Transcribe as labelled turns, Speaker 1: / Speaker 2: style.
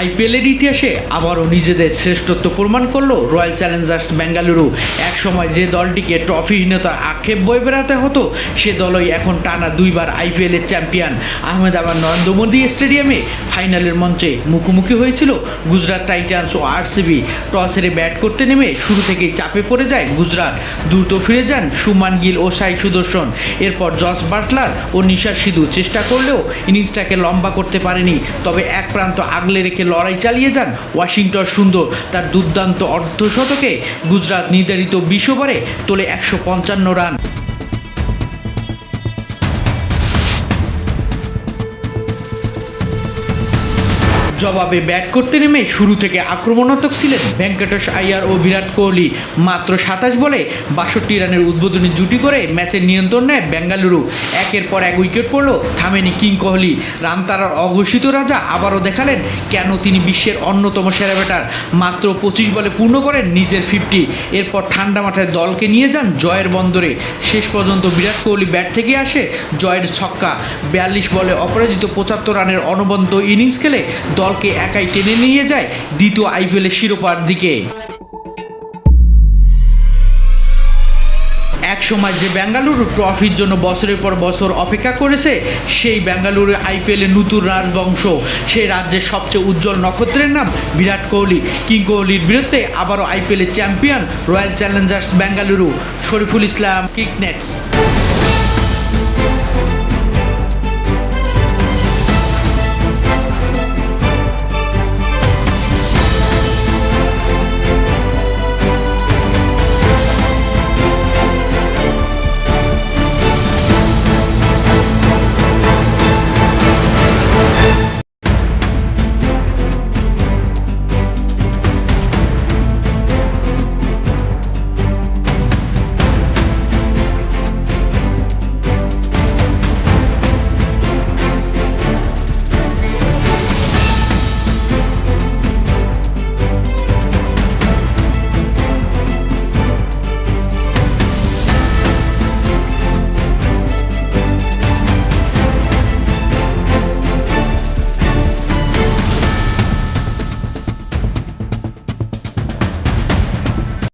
Speaker 1: আইপিএলের ইতিহাসে আবারও নিজেদের শ্রেষ্ঠত্ব প্রমাণ করলো রয়্যাল চ্যালেঞ্জার্স বেঙ্গালুরু। একসময় যে দলটিকে ট্রফিহীনতার আক্ষেপ বয়ে বেড়াতে হতো, সে দলই এখন টানা দুইবার আইপিএলের চ্যাম্পিয়ন। আহমেদাবাদ নরেন্দ্র মোদী স্টেডিয়ামে ফাইনালের মঞ্চে মুখোমুখি হয়েছিল গুজরাট টাইটান্স ও আরসিবি। টস হেরে ব্যাট করতে নেমে শুরু থেকেই চাপে পড়ে যায় গুজরাট। দ্রুত ফিরে যান শুভমান গিল ও সাই সুদর্শন। এরপর জস বাটলার ও নিশা সিধু চেষ্টা করলেও ইনিংসটাকে লম্বা করতে পারেনি। তবে এক প্রান্ত আগলে রেখে লড়াই চালিয়ে যান ওয়াশিংটন সুন্দর। তার দুর্দান্ত অর্ধশতকে গুজরাট নির্ধারিত 20 ওভারে তোলে 155 রান। জবাবে ব্যাট করতে নেমে শুরু থেকে আক্রমণাত্মক ছিলেন ভেঙ্কটেশ আয়ার ও বিরাট কোহলি। মাত্র 27 বলে 62 রানের উদ্বোধনী জুটি করে ম্যাচের নিয়ন্ত্রণ নেয় বেঙ্গালুরু। একের পর এক উইকেট পড়ল থামেনি কিং কোহলি। রান তারার অঘোষিত রাজা আবারও দেখালেন কেন তিনি বিশ্বের অন্যতম সেরা ব্যাটার। মাত্র 25 বলে পূর্ণ করেন নিজের 50। এরপর ঠান্ডা মাথায় দলকে নিয়ে যান জয়ের বন্দরে। শেষ পর্যন্ত বিরাট কোহলি ব্যাট থেকে আসে জয়ের ছক্কা। 42 বলে অপরাজিত 75 রানের অনবদ্য ইনিংস খেলে দলকে একাই টেনে নিয়ে যায় দ্বিতীয় আইপিএলের শিরোপার দিকে। এক সময় যে বেঙ্গালুরু ট্রফির জন্য বছরের পর বছর অপেক্ষা করেছে, সেই বেঙ্গালুরু আইপিএলের নতুন রাজবংশ। সেই রাজ্যের সবচেয়ে উজ্জ্বল নক্ষত্রের নাম বিরাট কোহলি। কিং কোহলির বিরুদ্ধে আবারও আইপিএলের champion Royal Challengers Bengaluru. Shariful Islam, ক্রিকনেটস।